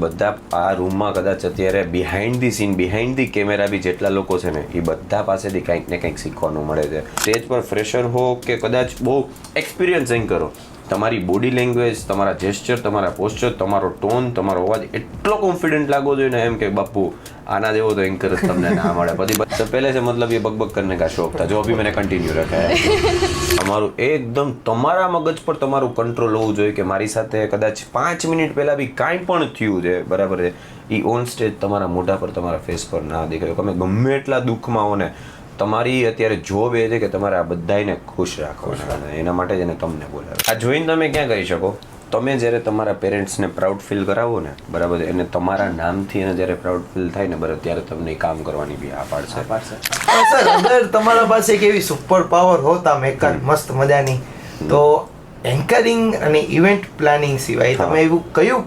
બધા આ રૂમમાં કદાચ અત્યારે behind the scene behind the camera બી જેટલા લોકો છે ને એ બધા પાસેથી કંઈક ને કંઈક શીખવાનું મળે છે. સ્ટેજ પર ફ્રેશર હો કે કદાચ બહુ એક્સપિરિયન્સિંગ કરો, તમારી બોડી લેંગ્વેજ, તમારા જેસ્ચર, તમારા પોસ્ચર, તમારો ટોન, તમારો અવાજ એટલો કોન્ફિડન્ટ લાગવો જોઈએ ને એમ કે બાપુ आना देवो तो एंकर તમને ના મળે. પછી પહેલે से मतलब ये बकबक करने का शौक था जो अभी मैंने कंटिन्यू रखा है. તમારું એકદમ તમારા મગજ પર તમારું કંટ્રોલ હોવું જોઈએ કે મારી સાથે કદાચ 5 મિનિટ પહેલા બી કાંઈ પણ થયું છે, બરાબર છે, એ ઓન સ્ટેજ તમારા મોઢા પર તમારા ફેસ પર ના દેખાય. તમે ગમે એટલા દુઃખમાં હો ને, તમારી અત્યારે જોબ એ છે કે તમારે આ બધાને ખુશ રાખવાના, એના માટે જ એને તમને બોલાવે. આ જોઈને તમે ક્યાં કરી શકો, તમે જ્યારે તમારા પેરેન્ટ્સને પ્રાઉડ ફીલ કરાવો ને, બરાબર, એને તમારા નામથી એને જ્યારે પ્રાઉડ ફીલ થાય ને, બરાબર, ત્યારે તમને એ કામ કરવાની બી આ પાડશે. સર અગર તમારા પાસે એક એવી સુપર પાવર હોત આમ એક મસ્ત મજાની, તો એન્કરિંગ અને ઇવેન્ટ પ્લાનિંગ સિવાય તમે એવું કયું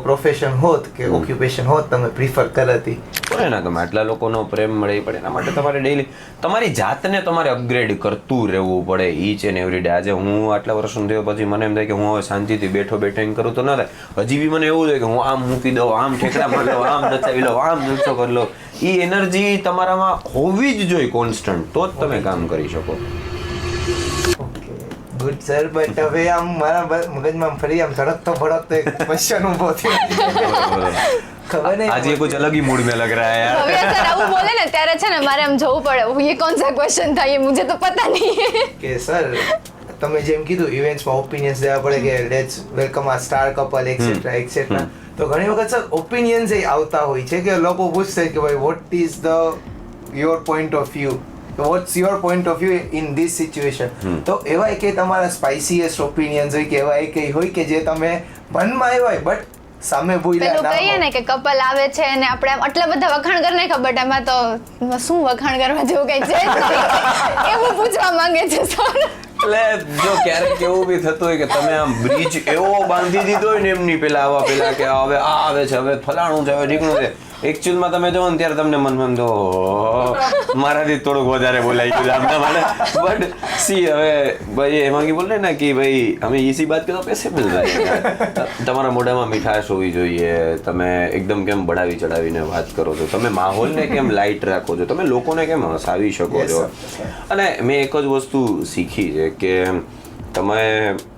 પ્રોફેશન હોત કે ઓક્યુપેશન હોત તમે પ્રિફર કરતી? એના ગમે આટલા લોકોનો પ્રેમ મળે પડે, એના માટે તમારે ડેઈલી તમારી જાતને તમારે અપગ્રેડ કરતું રહેવું પડે ઈચ એન્ડ એવરી ડે. આજે હું આટલા વર્ષનો થયો પછી મને એમ થાય કે હું હવે શાંતિથી બેઠો એમ કરું તો ના થાય. હજી બી મને એવું થાય કે હું આમ મૂકી દઉં, આમ ઠેકડા મારી લઉં, આમ નચાવી લઉં, આમ નચો કરી લઉં. એ એનર્જી તમારામાં હોવી જ જોઈએ કોન્સ્ટન્ટ, તો જ તમે કામ કરી શકો. ગુડ સર, બટ હવે આમ મારા મગજમાં ફરી આમ ધડકતો ભડકતો એક ક્વેશ્ચન ઉભો થયો. ખબર નહીં આજે कुछ अलग ही मूड में लग रहा है यार. હવે સર આવું બોલે ને ત્યારે છે ને મારે આમ જવું પડે, ये कौन सा क्वेश्चन था, ये मुझे तो पता नहीं. કે સર તમે જેમ કીધું ઇવેન્ટ્સમાં ઓપિનિયન્સ દેવા પડે કે લેટ્સ વેલકમ આ સ્ટાર કપલ એક્સેટ્રા એક્સેટ્રા, તો ઘણી વખત સર ઓપિનિયન્સ એ આવતા હોય છે કે લોકો પૂછશે કે ભાઈ what is the your point of view, what's your point of view in this situation. તો એવા કે તમારા સ્પાઇસીએસ્ટ ઓપિનિયન્સ હોય કે એવા એક હોય કે જે તમે મનમાં આવ્યા હોય બટ સામે બોલ્યા પેલું ના કહીએ ને કે કપલ આવે છે ને આપણે આમ આટલા બધા વખાણ કરી નાખ્યા, બટ એમાં તો શું વખાણ કરવા જેવું કઈ છે જ નહીં. એવું પૂછવા માંગે છે સર. એટલે જો ક્યારેક એવું બી થતું હોય કે તમે આમ બ્રિજ એવો બાંધી દીધો હોય ને એમની પેલા કે હવે આ આવે છે, હવે ફલાણું છે, હવે ઢીકણું છે, એકચ્યુઅલમાં તમે જો ને ત્યારે તમને મનમાં તો મારાથી થોડુંક વધારે બોલાઈ ગયું આમ તમારે. બટ સી હવે ભાઈ એમાં કી બોલે ને કે ભાઈ અમે ઇસી બાત કરો પૈસે મિલ જાય. તમારા મોઢામાં મીઠાશ હોવી જોઈએ, તમે એકદમ કેમ બઢાવી ચડાવીને વાત કરો છો, તમે માહોલને કેમ લાઇટ રાખો છો, તમે લોકોને કેમ હસાવી શકો છો. અને મેં એક જ વસ્તુ શીખી છે કે તમે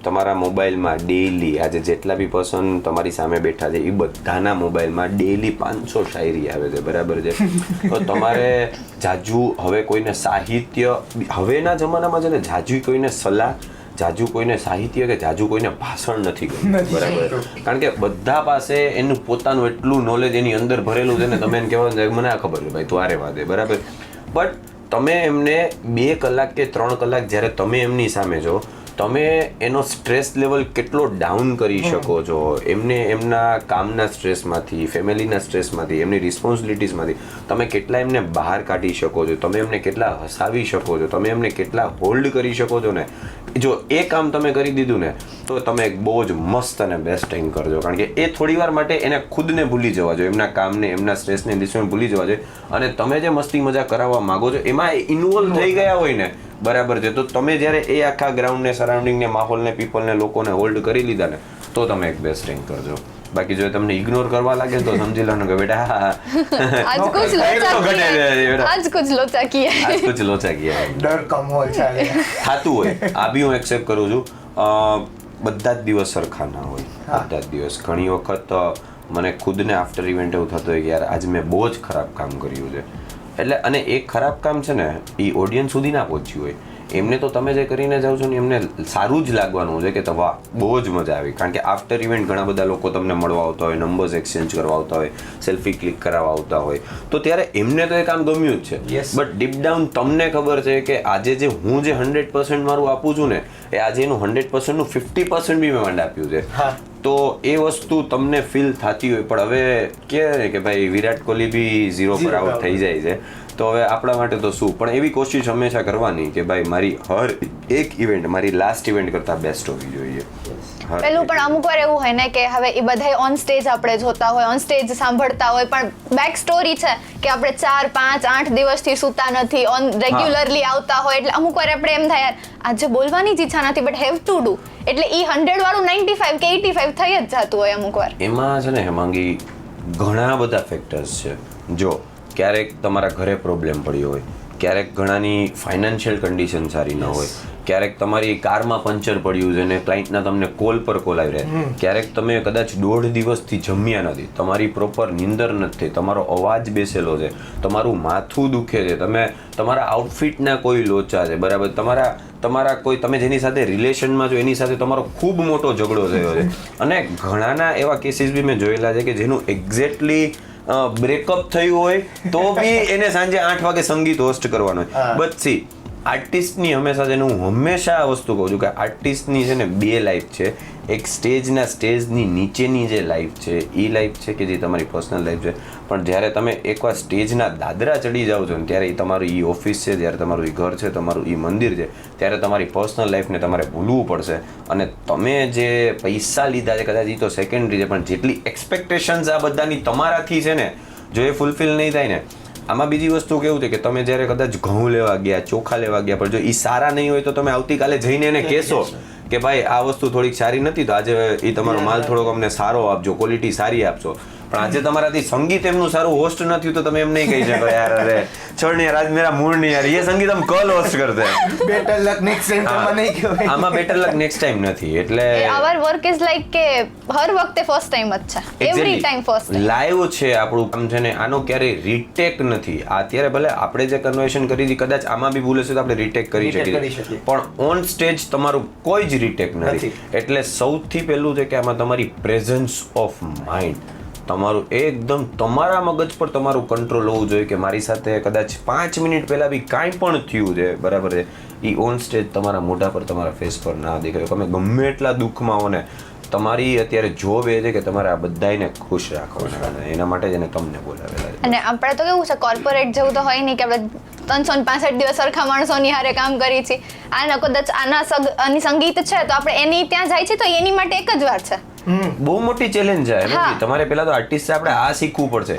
તમારા મોબાઈલમાં ડેઈલી આજે જેટલા બી પર્સન તમારી સામે બેઠા છે એ બધાના મોબાઈલમાં ડેઈલી 500 શાયરી આવે છે, બરાબર છે. તો તમારે જાજુ હવે કોઈને સાહિત્ય, હવેના જમાનામાં છે ને જાજુ કોઈને સલાહ, જાજુ કોઈને સાહિત્ય કે જાજુ કોઈને ભાષણ નથી ગમતું, બરાબર. કારણ કે બધા પાસે એનું પોતાનું એટલું નોલેજ એની અંદર ભરેલું છે ને, તમે એને કહેવાનું મને આ ખબર છે ભાઈ તું આરે વાત દે, બરાબર. બટ તમે એમને 2 કલાક કે 3 કલાક જ્યારે તમે એમની સામે છો, તમે એનો સ્ટ્રેસ લેવલ કેટલો ડાઉન કરી શકો છો, એમને એમના કામના સ્ટ્રેસમાંથી, ફેમિલીના સ્ટ્રેસમાંથી, એમની રિસ્પોન્સિબિલિટીઝમાંથી તમે કેટલા એમને બહાર કાઢી શકો છો, તમે એમને કેટલા હસાવી શકો છો, તમે એમને કેટલા હોલ્ડ કરી શકો છો ને. જો એ કામ તમે કરી દીધું ને તો તમે એક બહુ જ મસ્ત અને બેસ્ટ એન્કર છો. કારણ કે એ થોડી વાર માટે એને ખુદને ભૂલી જવા જોઈએ, એમના કામને, એમના સ્ટ્રેસને ડિસ્ટ્રેસને ભૂલી જવા જોઈએ, અને તમે જે મસ્તી મજા કરાવવા માંગો છો એમાં ઇન્વોલ્વ થઈ ગયા હોય ને, બરાબર છે, તો તમે જ્યારે એ આખા ગ્રાઉન્ડને, સરાઉન્ડિંગને, માહોલને, પીપલને, લોકોને હોલ્ડ કરી લીધા ને તો તમે એક બેસ્ટ એન્કર છો. બાકી જો તમને ઇગ્નોર કરવા લાગે તો સમજી લેવાનું કે બેટા आज कुछ लोचा किया है. ડર કમોલ ચાલે થતું હોય. આ બી હું એક્સેપ્ટ કરું છું. બધા જ દિવસ સરખા ના હોય, બધા જ દિવસ. ઘણી વખત મને ખુદને આફ્ટર ઇવેન્ટ એવું થતું હોય કે યાર આજે મેં બહુ જ ખરાબ કામ કર્યું છે. એટલે અને એક ખરાબ કામ છે ને એ ઓડિયન્સ સુધી ના પહોંચ્યું હોય, એમને તો તમે જે કરીને જાઓ છો ને એમને સારું જ લાગવાનું છે કે વાહ બહુ જ મજા આવી. કારણ કે આફ્ટર ઇવેન્ટ ઘણા બધા લોકો તમને મળવા આવતા હોય, નંબર્સ એક્સચેન્જ કરવા આવતા હોય, સેલ્ફી ક્લિક કરાવવા આવતા હોય, તો ત્યારે એમને તો એ કામ ગમ્યું જ છે. બટ ડીપ ડાઉન તમને ખબર છે કે આજે જે હું જે 100% મારું આપું છું ને એ આજે એનું 100% નું 50% બી મેં માંડ આપ્યું છે. તો એ વસ્તુ તમને ફીલ થતી હોય. પણ હવે કે ભાઈ વિરાટ કોહલી બી 0 પર આઉટ થઈ જાય છે, તો હવે આપણા માટે તો શું. પણ એવી કોશિશ હંમેશા કરવાની કે ભાઈ મારી હર એક ઇવેન્ટ મારી લાસ્ટ ઇવેન્ટ કરતાં બેસ્ટ હોવી જોઈએ. પેલું પણ અમુક વાર એવું હોય ને કે હવે એ બધાય ઓન સ્ટેજ આપણે જોતા હોય, ઓન સ્ટેજ સાંભળતા હોય, પણ બેક સ્ટોરી છે કે આપણે 4, 5, 8 દિવસથી સૂતા નથી, ઓન રેગ્યુલરલી આવતા હોય, એટલે અમુક વાર આપણે એમ થાય યાર આજે બોલવાની જ ઈચ્છા નથી બટ હેવ ટુ ડુ, એટલે ઈ 100 વાળું 95 કે 85 થઈ જ જતું હોય અમુક વાર. એમાં છે ને હેમાંગી ઘણા બધા ફેક્ટર્સ છે. જો ક્યારેક તમારા ઘરે પ્રોબ્લેમ પડ્યો હોય, ક્યારેક ઘણાની ફાઇનાન્શિયલ કન્ડિશન સારી ન હોય, ક્યારેક તમારી કારમાં પંચર પડ્યું છે ને ક્લાયન્ટના તમને કોલ પર કોલ આવી રહ્યા, ક્યારેક તમે કદાચ 1.5 દિવસથી જમ્યા નથી, તમારી પ્રોપર નીંદર નથી, તમારો અવાજ બેસેલો છે, તમારું માથું દુખે છે, તમારા આઉટફિટના કોઈ લોચા છે, બરાબર, તમારા કોઈ તમે જેની સાથે રિલેશનમાં છો એની સાથે તમારો ખૂબ મોટો ઝઘડો થયો છે. અને ઘણાના એવા કેસીસ બી મેં જોયેલા છે કે જેનું એક્ઝેક્ટલી બ્રેકઅપ થયું હોય તો બી એને સાંજે 8 વાગે સંગીત હોસ્ટ કરવાનો હોય. બટ સી આર્ટિસ્ટની હંમેશા છે ને હું હંમેશા આ વસ્તુ કહું છું કે આર્ટિસ્ટની છે ને 2 લાઈફ છે. એક સ્ટેજની નીચેની જે લાઈફ છે એ લાઈફ છે કે જે તમારી પર્સનલ લાઈફ છે, પણ જ્યારે તમે એકવાર સ્ટેજના દાદરા ચડી જાઓ છો ને ત્યારે એ તમારું એ ઓફિસ છે, જ્યારે તમારું એ ઘર છે, તમારું એ મંદિર છે, ત્યારે તમારી પર્સનલ લાઈફને તમારે ભૂલવું પડશે. અને તમે જે પૈસા લીધા છે કદાચ એ તો સેકન્ડરી છે, પણ જેટલી એક્સપેક્ટેશન્સ આ બધાની તમારાથી છે ને જો એ ફૂલફિલ નહીં થાય ને, આમાં બીજી વસ્તુ કેવું છે કે તમે જ્યારે કદાચ ઘઉં લેવા ગયા, ચોખા લેવા ગયા, પણ જો એ સારા નહીં હોય તો તમે આવતીકાલે જઈને એને કહેશો કે ભાઈ આ વસ્તુ થોડીક સારી નથી તો આજે એ તમારો માલ થોડોક અમને સારો આપજો, ક્વોલિટી સારી આપશો. પણ આજે તમારાથી સંગીત એમનું સારું હોસ્ટ નથી તો તમે એમ નહીં કહી શકો યાર અરે છોડ ને યાર આજ મેરા મૂડ નહીં યાર, એ સંગીત હમ કલ હોસ્ટ કરતે બેટર લક નેક્સ્ટ ટાઈમ તમે નહીં કહેવાય. આમાં બેટર લક નેક્સ્ટ ટાઈમ નથી. એટલે આવર વર્ક ઇઝ લાઈક કે હર વખતે ફર્સ્ટ ટાઈમ જ છે, every time first time live છે આપણું કામ છે ને, આનો ક્યારેય રીટેક નથી. અત્યારે ભલે આપણે જે કન્વર્શન કરી હતી કદાચ આમાં બી ભૂલ હશે તો આપણે રીટેક કરી શકીએ, પણ ઓન સ્ટેજ તમારું કોઈ જ રીટેક નથી. એટલે સૌથી પહેલું છે કે આમાં તમારી પ્રેઝન્સ ઓફ માઇન્ડ, તમારું એકદમ તમારા મગજ પર તમારું કંટ્રોલ હોવું જોઈએ કે મારી સાથે કદાચ 5 મિનિટ પહેલા બી કાંઈ પણ થયું છે, બરાબર છે, એ ઓન સ્ટેજ તમારા મોઢા પર તમારા ફેસ પર ના દેખાય. તમે ગમે એટલા દુઃખમાં હો ને, તમારી અત્યારે જોબ એ છે કે તમારે આ બધાને ખુશ રાખવાના, એના માટે જ એને તમને બોલાવેલા છે. અને આપણે તો કેવું છે કોર્પોરેટ જેવું તો હોય નહીં કે આપણે 365 દિવસ સરખા માણસોની હારે કામ કરી છીએ. આના કદાચ આની સંગીત છે તો આપણે એની ત્યાં જાય છે તો એની માટે એક જ વાર છે. બહુ મોટી ચેલેન્જ છે. તમારે પેલા તો આર્ટિસ્ટ આપણે આ શીખવું પડશે.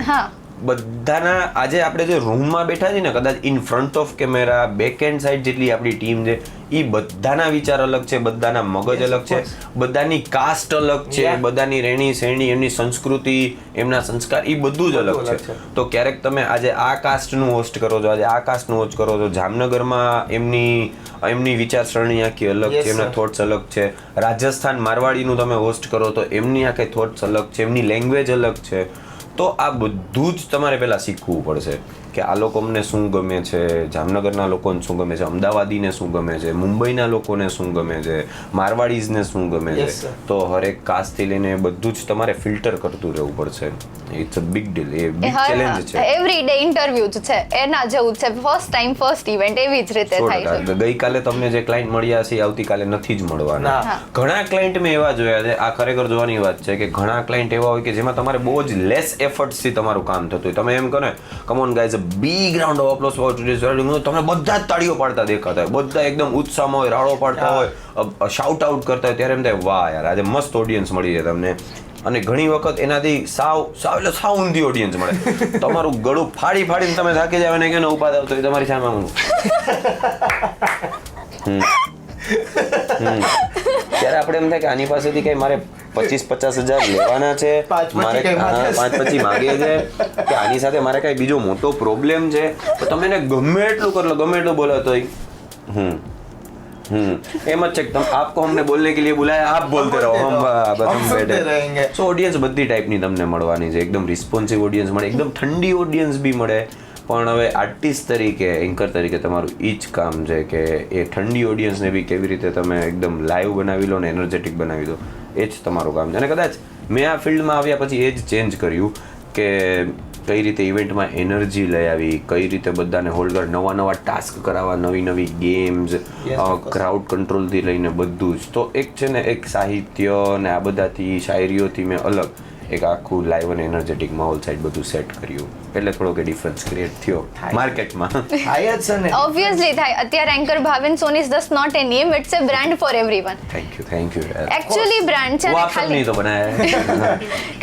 બધાના આજે આપણે જે રૂમમાં બેઠા છીએ ને કદાચ in front of camera back and side જેટલી આપણી ટીમ છે એ બધાના વિચાર અલગ છે, બધાના મગજ અલગ છે, બધાની કાસ્ટ અલગ છે, બધાની રહેણી સહેણી, એમની સંસ્કૃતિ, એમના સંસ્કાર એ બધું જ અલગ છે. તો ક્યારેક તમે આજે આ કાસ્ટનું હોસ્ટ કરો છો, આજે આ કાસ્ટનું હોસ્ટ કરો છો, જામનગરમાં એમની વિચારસરણી આખી અલગ છે, એમના થોટ્સ અલગ છે, રાજસ્થાન મારવાડીનું તમે હોસ્ટ કરો તો એમની આખી થોટ્સ અલગ છે, એમની લેંગ્વેજ અલગ છે. તો આ બધું જ તમારે પહેલાં શીખવું પડશે કે આ લોકો અમને શું ગમે છે, જામનગરના લોકોને શું ગમે છે, અમદાવાદીને શું ગમે છે, મુંબઈના લોકોને શું ગમે છે, મારવાડીઝને શું ગમે છે. તો હરેક કાસ્ટથી લઈને બધું જ તમારે ફિલ્ટર કરતું રહેવું પડશે. It's a big deal, a big challenge છે. એવરી ડે ઇન્ટરવ્યુ જ છે, એના જેવું છે, ફર્સ્ટ ટાઈમ ફર્સ્ટ ઇવેન્ટ એવી જ રીતે થાય છે. ગઈકાલે તમને જે ક્લાયન્ટ મળ્યા છે આવતીકાલે નથી જ મળવાના. ઘણા ક્લાયન્ટ મેં એવા જોયા છે, આ ખરેખર જોવાની વાત છે કે ઘણા ક્લાયન્ટ એવા હોય કે જેમાં તમારે બહુ જ લેસ એફર્ટ્સથી તમારું કામ થતું હોય. તમે એમ કહો ને come on guys, big round of applause for today's wedding, તમને બધા જ તાળીઓ પાડતા દેખાતા હોય, બધા એકદમ ઉત્સાહમાં હોય, રાડો પાડતા હોય, શાઉટ આઉટ કરતા હોય, ત્યારે એમ થાય વાહ યાર આજે મસ્ત ઓડિયન્સ મળી છે તમને. અને ઘણી વખત એનાથી સાવ ઊંધી ઓડિયન્સ મળે. તમારું ગળું ફાડીને તમે થાકી જાવ ને કે ઉભા થાવ તો તમારી સામે ત્યારે આપણે એમ થાય કે આની પાસેથી કઈ મારે 25-50 હજાર લેવાના છે, મારે 5-25 માગે છે કે આની સાથે મારે કઈ બીજો મોટો પ્રોબ્લેમ છે, તો તમે એને ગમે એટલું કરો, ગમે એટલું બોલો તો એમ જ છે કે આપકો हमने बोलने के लिए बुलाया, आप बोलते रहो, हम बैठे रहेंगे. સો ઓડિયન્સ બધી ટાઈપની તમને મળવાની છે. એકદમ રિસ્પોન્સિવ ઓડિયન્સ મળે, એકદમ ઠંડી ઓડિયન્સ બી મળે. પણ હવે આર્ટિસ્ટ તરીકે, એન્કર તરીકે તમારું એ જ કામ છે કે એ ઠંડી ઓડિયન્સને બી કેવી રીતે તમે એકદમ લાઈવ બનાવી લો ને એનર્જેટિક બનાવી દો, એ જ તમારું કામ છે. અને કદાચ મેં આ ફિલ્ડમાં આવ્યા પછી એ જ ચેન્જ કર્યું કે કઈ રીતે ઇવેન્ટમાં એનર્જી લઈ આવી, કઈ રીતે બધાને હોલ્ડર નવા ટાસ્ક કરાવવા, નવી ગેમ્સ, ક્રાઉડ કંટ્રોલથી લઈને બધું જ. તો એક છે ને એક સાહિત્ય ને આ બધાથી શાયરીઓથી મેં અલગ એક આખું લાઈવ અને એનર્જેટિક માહોલ સાઈડ બધું સેટ કર્યું એટલે થોડોક ડિફરન્સ ક્રિએટ થયો માર્કેટમાં. થાય જ છે ને. ઓબ્વિયસલી થાય. અત્યારે anchor Bhavin Soni is just not a name, it's a brand for everyone. Thank you actually brand છે वो ને आप सब नहीं तो बनाया है.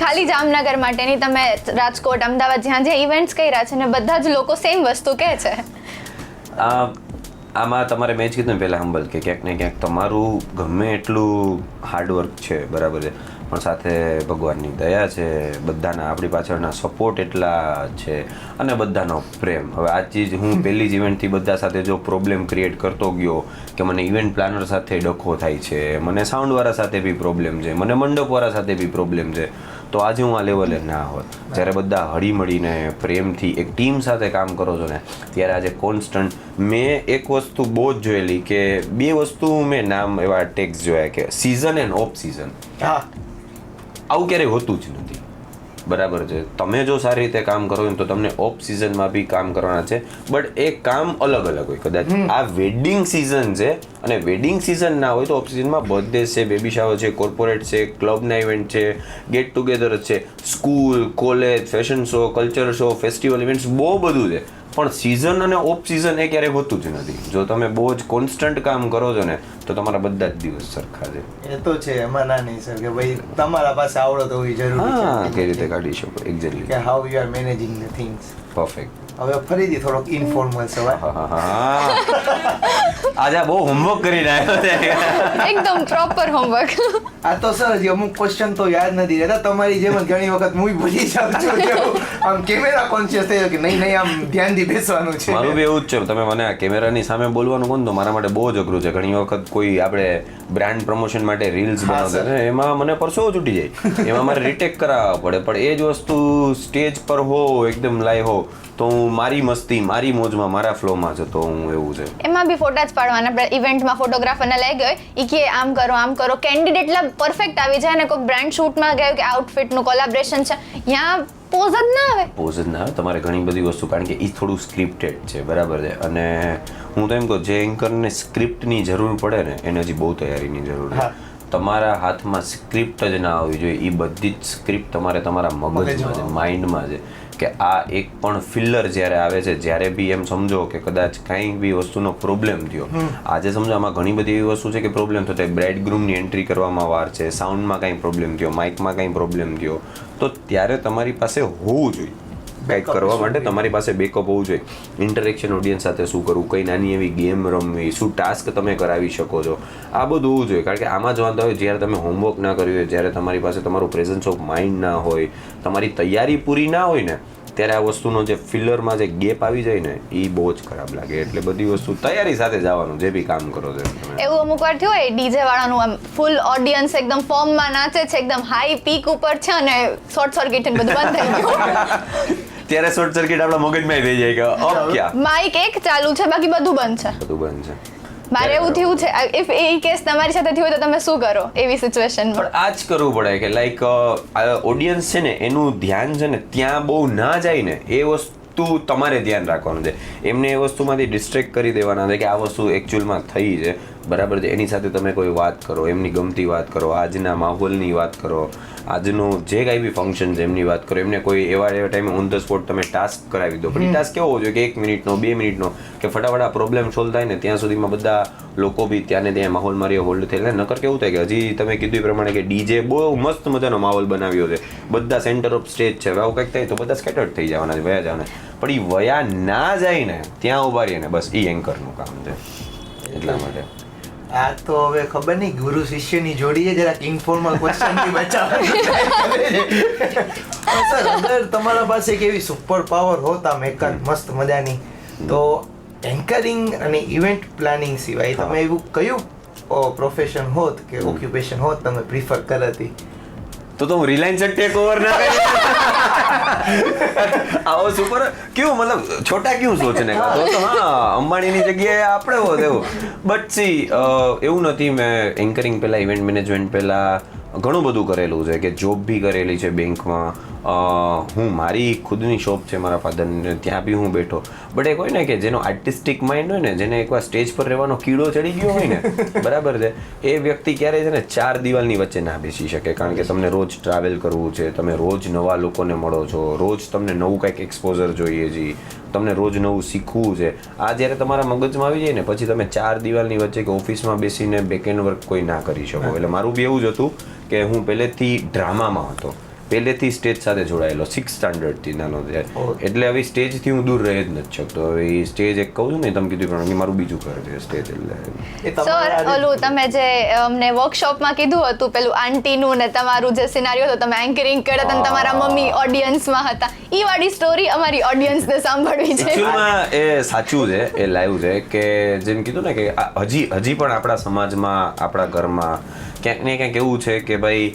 ખાલી જામનગર માટે નહીં, તમે રાજકોટ, અમદાવાદ જ્યાં જ્યાં ઇવેન્ટ્સ કર્યા છે ને બધા જ લોકો સેમ વસ્તુ કહે છે. આમાં તમારે મેં જ કીધું ને પહેલાં હંબલ કે ક્યાંક ને ક્યાંક તમારું ગમે એટલું હાર્ડવર્ક છે બરાબર છે, પણ સાથે ભગવાનની દયા છે, બધાના આપણી પાછળના સપોર્ટ એટલા છે અને બધાનો પ્રેમ. હવે આ ચીજ હું પહેલી જ ઇવેન્ટથી બધા સાથે જો પ્રોબ્લેમ ક્રિએટ કરતો ગયો કે મને ઇવેન્ટ પ્લાનર સાથે ડખો થાય છે, મને સાઉન્ડવાળા સાથે બી પ્રોબ્લેમ છે, મને મંડપવાળા સાથે બી પ્રોબ્લેમ છે, તો આજે હું આ લેવલે ના હોત. જ્યારે બધા હળીમળીને પ્રેમથી એક ટીમ સાથે કામ કરો છો ને ત્યારે આજે કોન્સ્ટન્ટ મેં એક વસ્તુ બહુ જ જોયેલી કે 2 વસ્તુ મેં નામ એવા ટેક્સ જોયા કે સિઝન એન્ડ ઓફ સિઝન. હા, આવું ક્યારેય હોતું જ નથી બરાબર છે. તમે જો સારી રીતે કામ કરો ને તો તમને ઓફ સિઝનમાં બી કામ કરવાના છે, બટ એ કામ અલગ અલગ હોય. કદાચ આ વેડિંગ સિઝન છે અને વેડિંગ સિઝન ના હોય તો ઓફ સિઝનમાં બર્થડે છે, બેબી શાવર છે, કોર્પોરેટ છે, ક્લબના ઇવેન્ટ છે, ગેટ ટુગેધર છે, school, college, fashion show, culture show, festival events બહુ બધું છે. પણ સિઝન અને ઓફ સિઝન એ ક્યારેય હોતું જ નથી. જો તમે બહુ જ કોન્સ્ટન્ટ કામ કરો છો ને તો તમારા બધા જ દિવસ સરખા છે. એ તો છે, એમાં ના નહીં સર કે ભાઈ તમારા પાસે આવડત હોવી જરૂરી હા, છે કઈ રીતે કાઢી શકો એક્ઝેક્ટલી. કે how you are managing the things. Perfect. હવે ફરીથી થોડોક ઇન્ફોર્મલ સવાલ. આજે બહુ હોમવર્ક કરીને આવ્યો છે. એકદમ પ્રોપર હોમવર્ક. આ તો સર હજી અમુક ક્વેશ્ચન તો યાદ નથી રહેતા. તમારી જેમ જ ઘણી વખત હું ભૂલી જાઉં છું કે આમ કેમેરા કોન્શિયસ થઈ કે નહીં આમ ધ્યાનથી બેસવાનું છે. મારું બી એવું જ છે. તમે મને આ કેમેરાની સામે બોલવાનું કહો ને તો મારા માટે બહુ જ અઘરું છે. ઘણી વખત કોઈ આપણે બ્રાન્ડ પ્રમોશન માટે રીલ્સ બનાવતા ને એમાં મને પરસેવો છૂટી જાય, એમાં મારે રીટેક કરાવવા પડે. પણ એ જ વસ્તુ સ્ટેજ પર હો એકદમ લાઈવ હો તો હું મારી મસ્તી, મારી મોજમાં, મારા ફ્લોમાં જતો હું. એવું છે. એમાં બી ફોટા જ પાડવાના. આપણે ઇવેન્ટમાં ફોટોગ્રાફરને લઈ ગયો ઈ કે આમ કરો આમ કરો, કેન્ડિડેટ એટલા પરફેક્ટ આવી જાય ને કોઈક બ્રાન્ડ શૂટમાં ગયું કે આઉટફિટનું કોલેબોરેશન છે, ત્યાં પોઝ જ ના આવે. પોઝ જ ના આવે. તમારે ઘણી બધી વસ્તુ, કારણ કે એ થોડું સ્ક્રિપ્ટેડ છે બરાબર છે. અને હું તો એમ કહું જે એન્કરને સ્ક્રિપ્ટની જરૂર પડે ને એને હજી બહુ તૈયારીની જરૂર છે. તમારા હાથમાં સ્ક્રિપ્ટ જ ના આવવી જોઈએ. એ બધી જ સ્ક્રિપ્ટ તમારે તમારા મગજમાં છે, માઇન્ડમાં છે કે આ એક પણ ફિલર જ્યારે આવે છે, જ્યારે બી એમ સમજો કે કદાચ કાંઈ બી વસ્તુનો પ્રોબ્લેમ થયો. આજે સમજો આમાં ઘણી બધી એવી વસ્તુ છે કે પ્રોબ્લેમ થતો, બ્રાઇડ ગ્રૂમની એન્ટ્રી કરવામાં વાર છે, સાઉન્ડમાં કાંઈ પ્રોબ્લેમ થયો, માઇકમાં કાંઈ પ્રોબ્લેમ થયો, તો ત્યારે તમારી પાસે હોવું જોઈએ કંઈક કરવા માટે. તમારી પાસે બેકઅપ હોવું જોઈએ. ઇન્ટરેક્શન ઓડિયન્સ સાથે શું કરવું, કઈ નાની એવી ગેમ રમવી, શું ટાસ્ક તમે કરાવી શકો છો, આ બધું હોવું જોઈએ. કારણ કે આમાં જ વાંધો હોય જ્યારે તમે હોમવર્ક ના કર્યું હોય, જ્યારે તમારી પાસે તમારું પ્રેઝન્સ ઓફ માઇન્ડ ના હોય, તમારી તૈયારી પૂરી ના હોય ને ત્યારે આ વસ્તુનો જે ફિલરમાં જે ગેપ આવી જાય ને એ બહુ જ ખરાબ લાગે. એટલે બધી વસ્તુ તૈયારી સાથે જવાનું જે બી કામ કરો છો. એવું અમુક વાર થયું હોય ડીજે વાળાનું આમ ફૂલ ઓડિયન્સ એકદમ ફોર્મમાં નાચે છે, એકદમ હાઈ પીક ઉપર છે અને શોર્ટ સર્કિટ બધું બંધ થઈ ગયું. ત્યારે શોર્ટ સર્કિટ આપણા મગજમાં થઈ જાય કે ઓફ ક્યાં માઇક એક ચાલુ છે બાકી બધું બંધ છે. બધું બંધ છે. મારે એવું થયું છે. ઇફ એ કેસ તમારી સાથે થયું હોય તો તમે શું કરો એવી સિચ્યુએશનમાં? પણ આ જ કરવું પડે કે લાઈક ઓડિયન્સ છે ને એનું ધ્યાન છે ને ત્યાં બહુ ના જાય ને એ વસ્તુ તમારે ધ્યાન રાખવાનું છે. એમને એ વસ્તુમાંથી ડિસ્ટ્રેક્ટ કરી દેવાના છે કે આ વસ્તુ એકચ્યુઅલમાં થઈ છે બરાબર છે. એની સાથે તમે કોઈ વાત કરો, એમની ગમતી વાત કરો, આજના માહોલની વાત કરો, આજનું જે કાંઈ બી ફંક્શન છે એમની વાત કરો. એમને કોઈ એવા ટાઈમે ઓન ધ સ્પોટ તમે ટાસ્ક કરાવી દો. પણ એ ટાસ્ક કેવો હોવો જોઈએ કે 1 મિનિટનો 2 મિનિટનો કે ફટાફટ પ્રોબ્લેમ સોલ્વ થાય ને ત્યાં સુધીમાં બધા લોકો બી ત્યાં ને ત્યાં માહોલ મારી હોલ્ડ થયેલા. નકર કેવું થાય કે હજી તમે કીધું એ પ્રમાણે કે ડીજે બહુ મસ્ત મજાનો માહોલ બનાવ્યો છે, બધા સેન્ટર ઓફ સ્ટેજ છે, આવું કંઈક થાય તો બધા સ્કેટર્ડ થઈ જવાના છે, વયા જવાના. પણ એ વયા ના જાય ને ત્યાં ઉભા રહીએ ને બસ એ એન્કરનું કામ છે. એટલા માટે આ તો હવે ખબર નહીં ગુરુ શિષ્યની જોડીએ જરાક ઇન્ફોર્મલ ક્વેશ્ચનથી બચાવ. સર અગર તમારા પાસે એક એવી સુપર પાવર હોત આમ એકાદ મસ્ત મજાની, તો એન્કરિંગ અને ઇવેન્ટ પ્લાનિંગ સિવાય તમે એવું કયું પ્રોફેશન હોત કે ઓક્યુપેશન હોત તમે પ્રિફર કરતી? તો હું રિલાયન્સ ટેક ઓવર ના આવો સુપર ક્યું મતલબ છોટા ક્યું સોચને કા તો હા અંબાણીની જગ્યાએ આપણે હોત એવું. બટ સી એવું નથી. મેં એન્કરિંગ પહેલા, ઇવેન્ટ મેનેજમેન્ટ પહેલા, ઘણું બધું કરેલું છે કે જોબ બી કરેલી છે બેંકમાં. હું મારી ખુદની શોપ છે મારા ફાધરની, ત્યાં બી હું બેઠો. બટ એક હોય ને કે જેનો આર્ટિસ્ટિક માઇન્ડ હોય ને, જેને એકવાર સ્ટેજ પર રહેવાનો કીડો ચડી ગયો હોય ને, બરાબર છે, એ વ્યક્તિ ક્યારેય છે ને 4 દિવાલની વચ્ચે ના બેસી શકે. કારણ કે તમને રોજ ટ્રાવેલ કરવું છે, તમે રોજ નવા લોકોને મળો છો, રોજ તમને નવું કંઈક એક્સપોઝર જોઈએ છે, તમને રોજ નવું શીખવું છે. આ જ્યારે તમારા મગજમાં આવી જાય ને, પછી તમે 4 દિવાલની વચ્ચે કે ઓફિસમાં બેસીને બેકએન્ડ વર્ક કોઈ ના કરી શકો. એટલે મારું બી એવું જ હતું કે હું પહેલેથી ડ્રામામાં હતો, પહેલેથી સ્ટેજ સાથે જોડાયેલો 6th સ્ટાન્ડર્ડથી નાનો ત્યારે. એટલે હવે સ્ટેજથી હું દૂર રહી જ નથી શકતો. હવે એ સ્ટેજ એક કહું છું ને, તમે કીધું પણ મારું બીજું ઘર છે સ્ટેજ. એટલે સર ઓલું તમે જે અમને વર્કશોપમાં કીધું હતું પેલું આંટીનું ને તમારું જે સિનારીઓ હતો, તમે એન્કરિંગ કર્યા હતા અને તમારા મમ્મી ઓડિયન્સમાં હતા, ઈ વાળી સ્ટોરી અમારી ઓડિયન્સને સાંભળવી છે. એકચ્યુઅલમાં એ સાચું છે, એ લાઈવ છે કે જેમ કીધું ને કે હજી પણ આપણા સમાજમાં, આપણા ઘરમાં ક્યાંક ને ક્યાંક એવું છે કે ભાઈ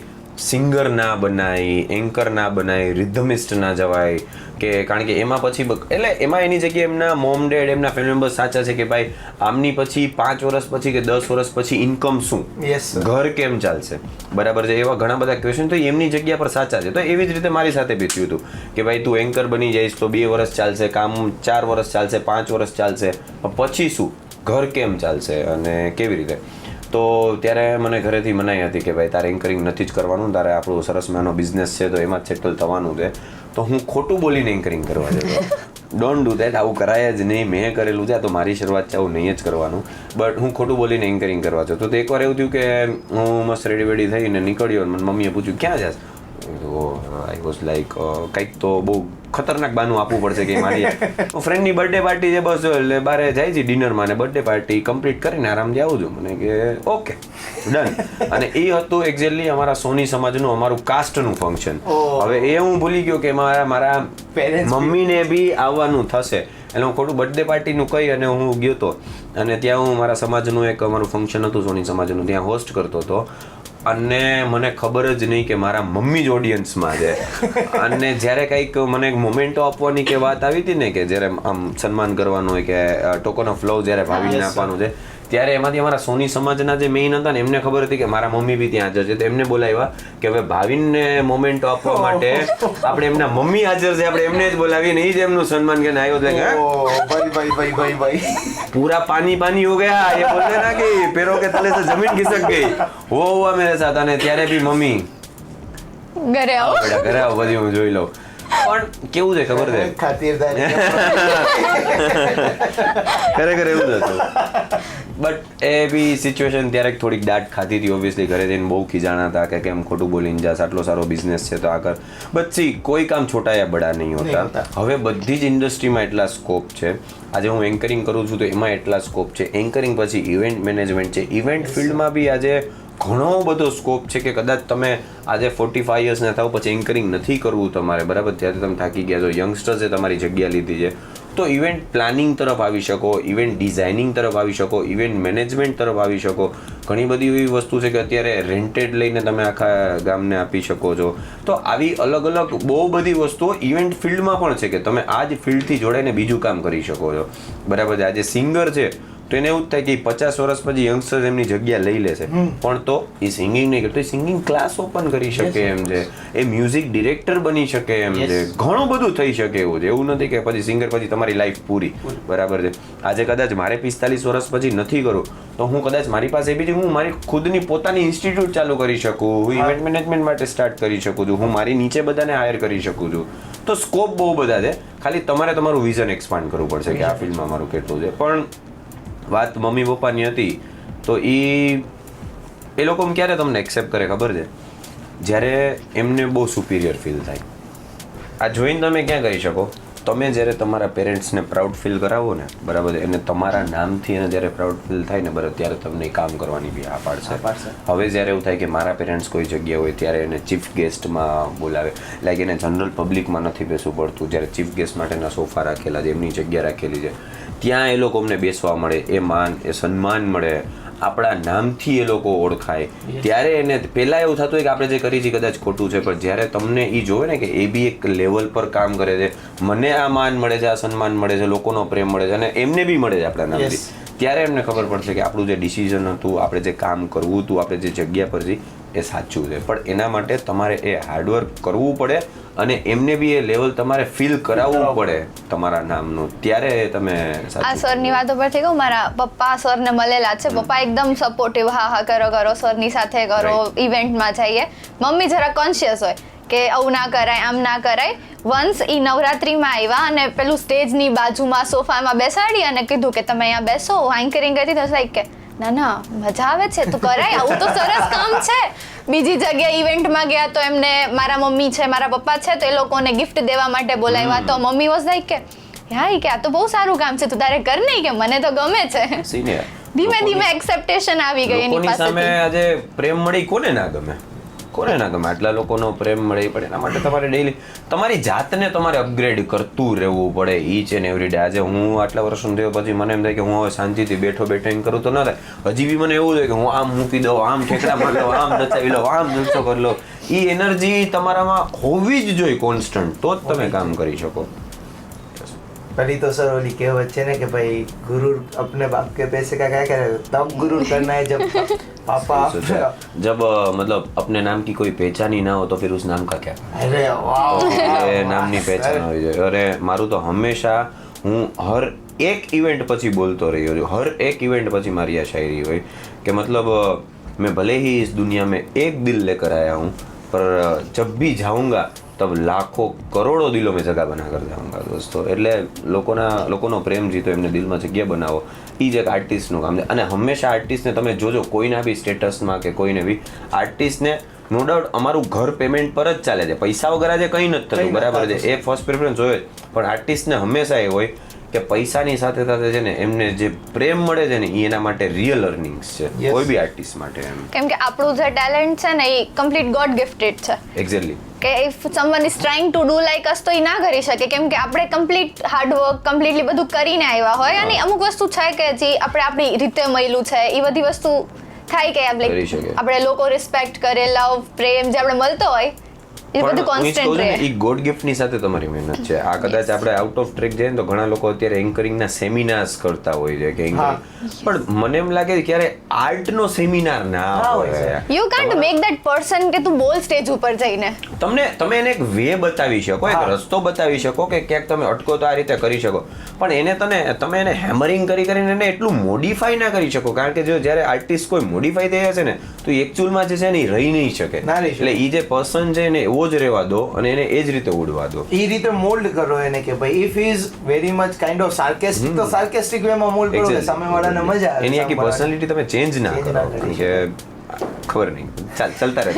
સિંગર ના બનાય, એન્કર ના બનાય, રિધમિસ્ટ ના જવાય. કે કારણ કે એમાં પછી એટલે એમાં એની જગ્યાએ એમના મોમ ડેડ, એમના ફેમિલી મેમ્બર્સ સાચા છે કે ભાઈ આમની પછી 5 વર્ષ પછી કે 10 વર્ષ પછી ઇન્કમ શું, ઘર કેમ ચાલશે, બરાબર છે, એવા ઘણા બધા ક્વેશ્ચન તો એમની જગ્યા પર સાચા છે. તો એવી જ રીતે મારી સાથે બેઠ્યું હતું કે ભાઈ તું એન્કર બની જઈશ તો 2 વર્ષ ચાલશે, કામ 4 વર્ષ ચાલશે, 5 વર્ષ ચાલશે, પછી શું, ઘર કેમ ચાલશે અને કેવી રીતે. તો ત્યારે મને ઘરેથી મનાઈ હતી કે ભાઈ તારે એન્કરિંગ નથી જ કરવાનું, તારે આપણો સરસ મજાનો બિઝનેસ છે તો એમાં જ સેટલ થવાનું છે. તો હું ખોટું બોલીને એન્કરિંગ કરવા જતો. ડોન્ટ ડુ દેટ, આવું કરાય જ નહીં. મેં કરેલું છે તો મારી શરૂઆત છે આવું નહીં જ કરવાનું. બટ હું ખોટું બોલીને એન્કરિંગ કરવા જતો. તો એકવાર એવું થયું કે હું મસ્ત રેડી વેડી થઈને નીકળ્યો અને મને મમ્મીએ પૂછ્યું ક્યાં જાસ. તો આઈ વોઝ લાઈક કંઈક તો બહુ ખતરનાક બાનું આપવું પડશે કે મારી ફ્રેન્ડની બર્થડે પાર્ટી છે બસ, એટલે બારે જાય છે ડિનરમાં, ને બર્થડે પાર્ટી કમ્પ્લીટ કરીને આરામથી આવું છું. મને કે ઓકે ડન. અને એ હતું એક્ઝેક્ટલી અમારા સોની સમાજનું, અમારું કાસ્ટનું ફંક્શન. હવે એ હું ભૂલી ગયો કે મારા મમ્મીને બી આવવાનું થશે, એટલે હું ખોટું બર્થડે પાર્ટીનું કહી અને હું ગયો હતો. અને ત્યાં હું મારા સમાજનું એક અમારું ફંક્શન હતું સોની સમાજનું, ત્યાં હોસ્ટ કરતો હતો. અને મને ખબર જ નહીં કે મારા મમ્મી જ ઓડિયન્સમાં છે. અને જ્યારે કંઈક મને મોમેન્ટો આપવાની કે વાત આવી હતી ને, કે જ્યારે આમ સન્માન કરવાનું હોય કે ટોકન ઓફ લવ જ્યારે ભાવીને આપવાનું છે, ત્યારે એમાંથી અમારા સોની સમાજના જે મેઇન હતા ને, એમને ખબર હતી કે મારા મમ્મી બી ત્યાં હાજર છે, તો એમને બોલાવ્યા કે હવે ભાવિનને મોમેન્ટો આપવા માટે આપણે એમના મમ્મી હાજર છે, આપણે એમને જ બોલાવીને એ જ એમનું સન્માન કરીને આવ્યો છે. ભાઈ पूरा पानी पानी हो गया, ये बोलते ना कि पैरों के तले से जमीन खिसक गई, वो हुआ मेरे साथ. અને ત્યારે બી મમ્મી ઘરે આવો, ઘરે આવો, બધી હું જોઈ લઉં. પણ કેવું છે ખબર છે, ખરેખર એવું જ હતું. બટ એ બી સિચ્યુએશન ત્યારે થોડીક દાટ ખાધી હતી. ઓબ્વિયસલી ઘરે જઈને બહુ ખીજાણા હતા કે કેમ ખોટું બોલીને જાસ, આટલો સારો બિઝનેસ છે તો આ કર. બટ સી કોઈ કામ છોટા યા બડા નહીં હોતા. હવે બધી જ ઇન્ડસ્ટ્રીમાં એટલા સ્કોપ છે. આજે હું એન્કરિંગ કરું છું તો એમાં એટલા સ્કોપ છે. એન્કરિંગ પછી ઇવેન્ટ મેનેજમેન્ટ છે. ઇવેન્ટ ફિલ્ડમાં બી આજે ઘણો બધો સ્કોપ છે કે કદાચ તમે આજે 45 યર્સના થાવ પછી એન્કરિંગ નથી કરવું તમારે, બરાબર, ત્યારે તમે થાકી ગયા છો, યંગસ્ટર્સે તમારી જગ્યા લીધી છે, તો ઇવેન્ટ પ્લાનિંગ તરફ આવી શકો, ઇવેન્ટ ડિઝાઇનિંગ તરફ આવી શકો, ઇવેન્ટ મેનેજમેન્ટ તરફ આવી શકો. ઘણી બધી એવી વસ્તુ છે કે અત્યારે રેન્ટેડ લઈને તમે આખા ગામને આપી શકો છો. તો આવી અલગ અલગ બહુ બધી વસ્તુઓ ઇવેન્ટ ફિલ્ડમાં પણ છે કે તમે આ જ ફિલ્ડથી જોડાઈને બીજું કામ કરી શકો છો, બરાબર છે. આજે સિંગર છે તો એને એવું જ થાય કે 50 વર્ષ પછી યંગસ્ટર્સ એમની જગ્યા લઈ લેશે, પણ તો એ સિંગિંગ નહીં કરતો, એ સિંગિંગ ક્લાસ ઓપન કરી શકે એમ છે, એ મ્યુઝિક ડિરેક્ટર બની શકે એમ છે, ઘણું બધું થઈ શકે એવું છે. એવું નથી કે પછી સિંગર પછી તમારી લાઈફ પૂરી, બરાબર છે. આજે કદાચ મારે 45 વર્ષ પછી નથી કરવું તો હું કદાચ મારી પાસે બી હું મારી ખુદની પોતાની ઇન્સ્ટિટ્યૂટ ચાલુ કરી શકું, હું ઇવેન્ટ મેનેજમેન્ટ માટે સ્ટાર્ટ કરી શકું છું, હું મારી નીચે બધાને હાયર કરી શકું છું. તો સ્કોપ બહુ બધા છે, ખાલી તમારે તમારું વિઝન એક્સપાન્ડ કરવું પડશે કે આ ફિલ્ડમાં મારું કેટલું છે. પણ વાત મમ્મી પપ્પાની હતી તો એ લોકો ક્યારે તમને એક્સેપ્ટ કરે ખબર છે, જ્યારે એમને બહુ સુપિરિયર ફીલ થાય. આ જોઈને તમે ક્યાં કરી શકો, તમે જ્યારે તમારા પેરેન્ટ્સને પ્રાઉડ ફીલ કરાવો ને, બરાબર છે, અને તમારા નામથી એને જ્યારે પ્રાઉડ ફીલ થાય ને, બરાબર, ત્યારે તમને કામ કરવાની બી આ પાડશે. હવે જ્યારે એવું થાય કે મારા પેરેન્ટ્સ કોઈ જગ્યા હોય ત્યારે એને ચીફ ગેસ્ટમાં બોલાવે, લાઈક એને જનરલ પબ્લિકમાં નથી બેસવું પડતું, જ્યારે ચીફ ગેસ્ટ માટેના સોફા રાખેલા છે, એમની જગ્યા રાખેલી છે, ત્યાં એ લોકો અમને બેસવા મળે, એ માન, એ સન્માન મળે, આપણા નામથી એ લોકો ઓળખાય, ત્યારે એને પહેલાં એવું થતું હોય કે આપણે જે કરી છે કદાચ ખોટું છે, પણ જ્યારે તમને એ જોવે ને કે એ બી એક લેવલ પર કામ કરે છે, મને આ માન મળે છે, આ સન્માન મળે છે, લોકોનો પ્રેમ મળે છે અને એમને બી મળે છે આપણા નામથી, ત્યારે એમને ખબર પડશે કે આપણું જે ડિસિઝન હતું, આપણે જે કામ કરવું હતું, આપણે જે જગ્યા પર છીએ એ સાચું છે, પણ એના માટે તમારે એ હાર્ડવર્ક કરવું પડે અને એમને બી એ લેવલ તમારે ફીલ કરાવવું પડે તમારા નામનું, ત્યારે તમે આ સાચું. સરની વાતો પરથી કહું, મારા પપ્પા સરને મળેલા છે. પપ્પા એકદમ સપોર્ટિવ, હા હા કરો સરની સાથે કરો, ઇવેન્ટમાં જઈએ. મમ્મી જરા કોન્શિયસ હોય કે આવું ના કરાય, આમ ના કરાય. વન્સ ઈ નવરાત્રીમાં આવ્યા અને પેલું સ્ટેજની બાજુમાં સોફામાં બેસાડી અને કીધું કે તમે અહીંયા બેસો, એન્કરિંગ કરતી તો લાઈક કે ના મજા આવે છે, તું કરાય, આવું તો સરસ કામ છે. બીજી જગ્યાએ ઇવેન્ટમાં ગયા તો એમને મારા મમ્મી છે, મારા પપ્પા છે, તો એ લોકોને ગિફ્ટ દેવા માટે બોલાવ્યા. તો મમ્મી વોઝ લાઈક કે હા કે આ તો બહુ સારું કામ છે, તું તારે કર નહીં, કે મને તો ગમે છે. સિનિયર ધીમે ધીમે એક્સેપ્ટેશન આવી ગઈ એની લોકોની સામે પાસેથી. આજે પ્રેમ મળી, કોને ના ગમે, કોને ના ગમે. આટલા લોકોનો પ્રેમ મળે, પણ એના માટે તમારે ડેઈલી તમારી જાતને તમારે અપગ્રેડ કરતું રહેવું પડે ઈચ એન્ડ એવરી ડે. આજે હું આટલા વર્ષનો થયો પછી મને એમ થાય કે હું હવે શાંતિથી બેઠો એમ કરું તો ના થાય. હજી બી મને એવું થાય કે હું આમ મૂકી દઉં, આમ ઠેકડા મારી લઉં, આમ નચાવી લઉં, આમ જલસો કરી લઉં. એ એનર્જી તમારામાં હોવી જ જોઈએ કોન્સ્ટન્ટ, તો જ તમે કામ કરી શકો. पहली तो सर ओली कहावत है ना कि भाई गुरु अपने बाप के पैसे का क्या करे, तब गुरु करना है जब पापा जब मतलब अपने नाम की कोई पहचान ही ना हो तो फिर उस नाम का क्या. अरे वाह એ નામની પહેચાન હોવી જોઈએ. અરે મારું તો હંમેશા હું હર એક ઇવેન્ટ પછી બોલતો રહ્યો છું, હર એક ઇવેન્ટ પછી મારી આ શાયરી હોય કે मतलब मैं भले ही इस दुनिया में एक दिल लेकर आया हूँ पर जब भी जाऊँगा तब लाखों करोड़ों दिलों में जगह बना कर जाऊँगा दोस्तों. એટલે લોકોનો પ્રેમ જીતો, એમને દિલમાં જગ્યા બનાવો, એ જ એક આર્ટિસ્ટનું કામ છે. અને હંમેશા આર્ટિસ્ટને તમે જોજો, કોઈના બી સ્ટેટસમાં કે કોઈને બી આર્ટિસ્ટને નો ડાઉટ અમારું ઘર પેમેન્ટ પર જ ચાલે છે, પૈસા વગર આજે કંઈ નથી થતું, બરાબર છે, એ ફર્સ્ટ પ્રેફરન્સ હોય જ. પણ આર્ટિસ્ટને હંમેશા એ હોય કે પૈસાની સાથે સાથે છે ને એમને જે પ્રેમ મળે છે ને એ એના માટે રિયલ અર્નિંગ્સ છે, કોઈ બી આર્ટિસ્ટ માટે. એમ કેમ કે આપણું જે ટેલેન્ટ છે ને એ કમ્પ્લીટ ગોડ ગિફ્ટેડ છે. એક્ઝેક્ટલી. કે if someone is trying to do like us તો એ ના કરી શકે, કેમ કે આપણે કમ્પ્લીટ હાર્ડવર્ક કમ્પ્લીટલી બધું કરીને આવ્યા હોય. અને અમુક વસ્તુ છે કે જે આપણે આપણી રીતે મળ્યું છે, એ બધી વસ્તુ થાય કે આપણે લોકો રિસ્પેક્ટ કરે, લવ, પ્રેમ જે આપણે મળતો હોય એ બધું કોન્સ્ટન્ટ રહે. એ ગોડ ગિફ્ટ ની સાથે તમારી મહેનત છે. આ કદાચ આપણે આઉટ ઓફ ટ્રેક જઈએ તો ઘણા લોકો અત્યારે એન્કરિંગ ના સેમિનાર્સ કરતા હોય છે કે પણ મને એમ લાગે ક્યારે આર્ટ નો સેમિનાર ના હોય. You can't make that person કે તું બોલ સ્ટેજ ઉપર જઈને. તમે એને એક વે બતાવી શકો, એક રસ્તો બતાવી શકો કે ક્યાંક તમે અટકો તો આ રીતે કરી શકો, પણ તમે એને હેમરિંગ કરીને એને એટલું મોડિફાઈ ના કરી શકો. કારણ કે જો જ્યારે આર્ટિસ્ટ કોઈ મોડિફાઈ થઈ જશે ને તો એકચ્યુઅલમાં જે છે ને એ રહી નહીં શકે. એટલે એ જે પર્સન છે ને એવો જ રહેવા દો અને એને એ જ રીતે ઉડવા દો, એ રીતે મોલ્ડ કરો એને કે ભાઈ if is very much kind of sarcastic તો સાર્કેસ્ટિક વેમાં મોલ્ડ કરો કે સામેવાળાને મજા આવે. એની આખી પર્સનાલિટી તમે ચેન્જ ના કરો કે ખબર નહીં, ચાલતા રહે.